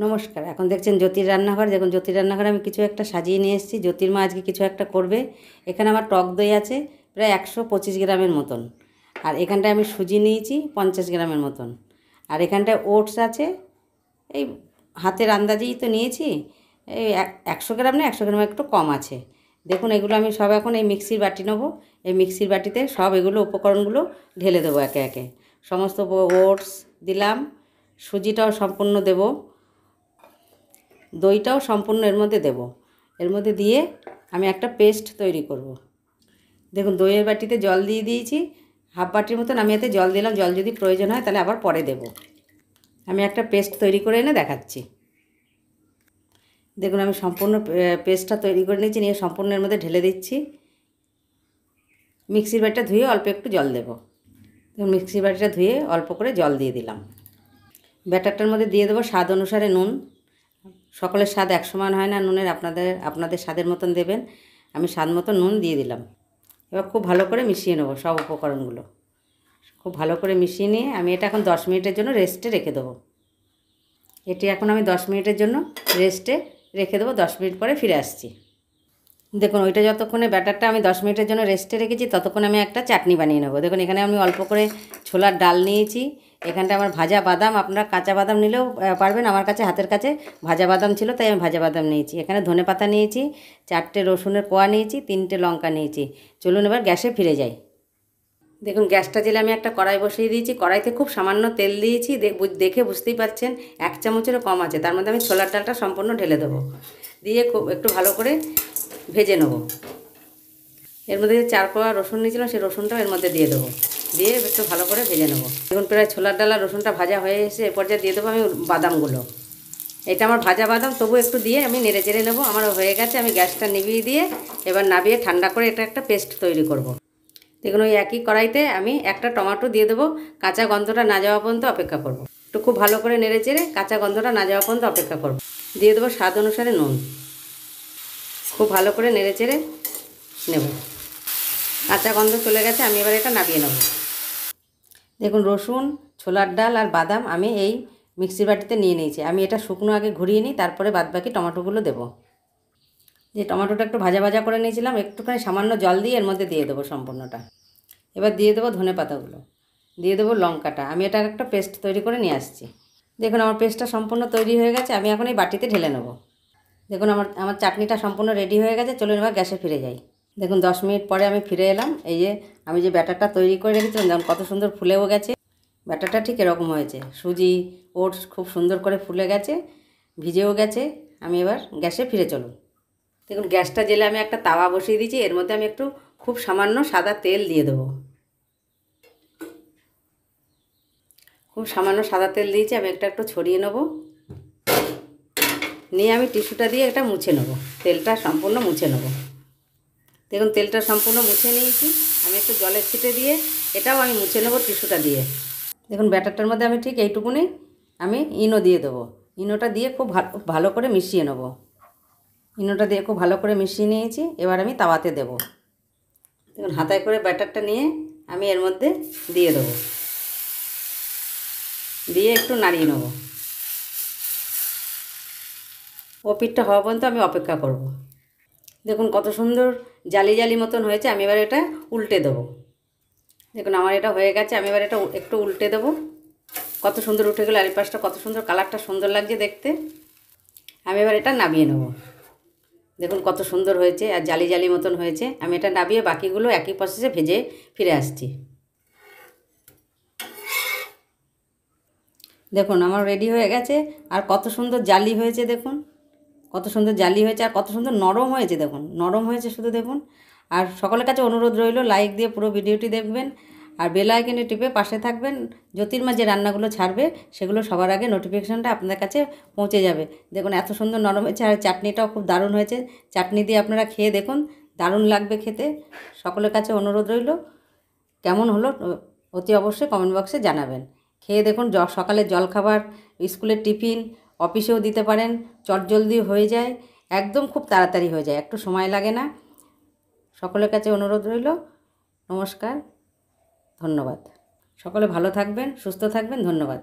নমস্কার। এখন দেখছেন জ্যোতির রান্নাঘর। দেখুন জ্যোতির রান্নাঘরে আমি কিছু একটা সাজিয়ে নিয়ে এসেছি। জ্যোতির মা আজকে কিছু একটা করবে। এখানে আমার টক দই আছে প্রায় 125 গ্রামের মতন, আর এখানটায় আমি সুজি নিয়েছি 50 গ্রামের মতন, আর এখানটায় ওটস আছে এই হাতের আন্দাজেই তো নিয়েছি, এই 100 গ্রাম না 100 গ্রাম একটু কম আছে। দেখুন এগুলো আমি সব এখন এই মিক্সির বাটি নেবো। এই মিক্সির বাটিতে সব এগুলো উপকরণগুলো ঢেলে দেবো একে একে। সমস্ত ওটস দিলাম, সুজিটাও সম্পূর্ণ দেবো, দইটাও সম্পূর্ণ এর মধ্যে দেব। এর মধ্যে দিয়ে আমি একটা পেস্ট তৈরি করব। দেখুন দইয়ের বাটিতে জল দিয়ে দিয়েছি, হাফ বাটির মতন আমি এতে জল দিলাম। জল যদি প্রয়োজন হয় তাহলে আবার পরে দেব। আমি একটা পেস্ট তৈরি করে এনে দেখাচ্ছি। দেখুন আমি সম্পূর্ণ পেস্টটা তৈরি করে নিয়েছি, নিয়ে সম্পূর্ণ এর মধ্যে ঢেলে দিচ্ছি। মিক্সির বাটিটা ধুয়ে অল্প একটু জল দেব। দেখুন মিক্সির বাটিটা ধুয়ে অল্প করে জল দিয়ে দিলাম। ব্যাটারটার মধ্যে দিয়ে দেবো স্বাদ অনুসারে নুন। সকলের স্বাদ এক সমান হয় না নুনের, আপনাদের স্বাদের মতন দেবেন। আমি স্বাদ মতো নুন দিয়ে দিলাম। এবার খুব ভালো করে মিশিয়ে নেবো সব উপকরণগুলো। খুব ভালো করে মিশিয়ে নিয়ে আমি এটা এখন 10 মিনিটের জন্য রেস্টে রেখে দেবো। এটি এখন আমি 10 মিনিটের জন্য রেস্টে রেখে দেবো। 10 মিনিট পরে ফিরে আসছি। দেখুন ওইটা যতক্ষণে ব্যাটারটা আমি 10 মিনিটের জন্য রেস্টে রেখেছি ততক্ষণ আমি একটা চাটনি বানিয়ে নেবো। দেখুন এখানে আমি অল্প করে ছোলার ডাল নিয়েছি। এখানটা আমার ভাজা বাদাম, আপনারা কাঁচা বাদাম নিলেও পারবেন। আমার কাছে হাতের কাছে ভাজা বাদাম ছিল তাই আমি ভাজা বাদাম নিয়েছি। এখানে ধনেপাতা নিয়েছি, 4টে রসুনের কোয়া নিয়েছি, 3টে লঙ্কা নিয়েছি। চলুন এবার গ্যাসে ফিরে যাই। দেখুন গ্যাসটা জেলে আমি একটা কড়াই বসিয়ে দিয়েছি। কড়াইতে খুব সামান্য তেল দিয়েছি, দেখে বুঝতেই পারছেন 1 চামচেরও কম আছে। তার মধ্যে আমি ছোলার ডালটা সম্পূর্ণ ঢেলে দেবো, দিয়ে খুব একটু ভালো করে ভেজে নেব। এর মধ্যে যে 4 কোয়া রসুন নিয়েছিলাম সেই রসুনটাও এর মধ্যে দিয়ে দেবো, দিয়ে একটু ভালো করে ভেজে নেব। দেখুন প্রায় ছোলার ডাল আর রসুনটা ভাজা হয়ে এসে এ পর্যায়ে দিয়ে দেবো আমি বাদামগুলো। এটা আমার ভাজা বাদাম, তবু একটু দিয়ে আমি নেড়ে চেড়ে নেবো। আমার হয়ে গেছে। আমি গ্যাসটা নিভিয়ে দিয়ে এবার নাবিয়ে ঠান্ডা করে এটা একটা পেস্ট তৈরি করব। দেখুন ওই একই কড়াইতে আমি একটা টমেটো দিয়ে দেবো। কাঁচা গন্ধটা না যাওয়া পর্যন্ত অপেক্ষা করব। একটু খুব ভালো করে নেড়ে চেড়ে কাঁচা গন্ধটা না যাওয়া পর্যন্ত অপেক্ষা করব। দিয়ে দেবো স্বাদ অনুসারে নুন। খুব ভালো করে নেড়ে চেড়ে নেব। কাঁচা গন্ধ চলে গেছে, আমি এবার এটা নামিয়ে নেব। দেখুন রসুন, ছোলার ডাল আর বাদাম আমি এই মিক্সির বাটিতে নিয়ে নিয়েছি। আমি এটা শুকনো আগে ঘুরিয়ে নিই, তারপরে বাদবাকি টমেটোগুলো দেবো। যে টমেটোটা একটু ভাজা ভাজা করে নিয়েছিলাম, একটুখানি সামান্য জল দিয়ে এর মধ্যে দিয়ে দেবো সম্পূর্ণটা। এবার দিয়ে দেবো ধনে পাতাগুলো, দিয়ে দেবো লঙ্কাটা। আমি এটা একটা পেস্ট তৈরি করে নিয়ে আসছি। দেখুন আমার পেস্টটা সম্পূর্ণ তৈরি হয়ে গেছে। আমি এখন এই বাটিতে ঢেলে নেব। দেখুন আমার চাটনিটা সম্পূর্ণ রেডি হয়ে গেছে। চলুন এবার গ্যাসে ফিরে যাই। দেখুন 10 মিনিট পরে আমি ফিরে এলাম। এই যে আমি যে ব্যাটারটা তৈরি করে রেখেছিলাম, যেমন কত সুন্দর ফুলেও গেছে। ব্যাটারটা ঠিক এরকম হয়েছে। সুজি ওটস খুব সুন্দর করে ফুলে গেছে, ভিজেও গেছে। আমি এবার গ্যাসে ফিরে চলুন। দেখুন গ্যাসটা জেলে আমি একটা তাওয়া বসিয়ে দিয়েছি। এর মধ্যে আমি একটু খুব সামান্য সাদা তেল দিয়ে দেবো। খুব সামান্য সাদা তেল দিয়েছি। আমি একটু ছড়িয়ে নেব, নিয়ে আমি টিস্যুটা দিয়ে এটা মুছে নেব। তেলটা সম্পূর্ণ মুছে নেব। দেখুন তেলটা সম্পূর্ণ মুছে নিয়েছি। আমি একটু জলের ছিটে দিয়ে এটাও আমি মুছে নেব টিস্যুটা দিয়ে। দেখুন ব্যাটারটার মধ্যে আমি ঠিক এইটুকুনি আমি ইনো দিয়ে দেবো। ইনোটা দিয়ে খুব ভালো করে মিশিয়ে নেব। ইনোটা দিয়ে খুব ভালো করে মিশিয়ে নিয়েছি। এবার আমি তাওয়াতে দেব। দেখুন হাতায় করে ব্যাটারটা নিয়ে আমি এর মধ্যে দিয়ে দেবো, দিয়ে একটু নাড়িয়ে নেব। ও পিঠটা হওয়া পর্যন্ত আমি অপেক্ষা করব। দেখুন কত সুন্দর জালি জালি মতন হয়েছে। আমি এবার এটা উল্টে দেবো। দেখুন আমার এটা হয়ে গেছে। আমি এবার এটা একটু উল্টে দেবো। কত সুন্দর উঠে গেল আরিপাশটা, কত সুন্দর কালারটা সুন্দর লাগছে দেখতে। আমি এবার এটা নামিয়ে নেব। দেখুন কত সুন্দর হয়েছে আর জালি জালি মতন হয়েছে। আমি এটা নামিয়ে বাকিগুলো একই প্রসেসে ভেজে ফিরে আসছি। দেখুন আমার রেডি হয়ে গেছে। আর কত সুন্দর জালি হয়েছে দেখুন, কত সুন্দর জালি হয়েছে আর কত সুন্দর নরম হয়েছে। দেখুন নরম হয়েছে শুধু দেখুন। আর সকলের কাছে অনুরোধ রইল লাইক দিয়ে পুরো ভিডিওটি দেখবেন আর বেল আইকনে টিপে পাশে থাকবেন। জ্যোতির্মা যে রান্নাগুলো ছাড়বে সেগুলো সবার আগে নোটিফিকেশনটা আপনাদের কাছে পৌঁছে যাবে। দেখুন এত সুন্দর নরম হয়েছে আর চাটনিটাও খুব দারুণ হয়েছে। চাটনি দিয়ে আপনারা খেয়ে দেখুন, দারুণ লাগবে খেতে। সকলের কাছে অনুরোধ রইল, কেমন হলো অতি অবশ্যই কমেন্ট বক্সে জানাবেন। খেয়ে দেখুন, সকালের জলখাবার, স্কুলের টিফিন, অফিসেও দিতে পারেন। চটজলদি হয়ে যায়, একদম খুব তাড়াতাড়ি হয়ে যায়, একটু সময় লাগে না। সকলের কাছে অনুরোধ রইল। নমস্কার, ধন্যবাদ। সকলে ভালো থাকবেন, সুস্থ থাকবেন। ধন্যবাদ।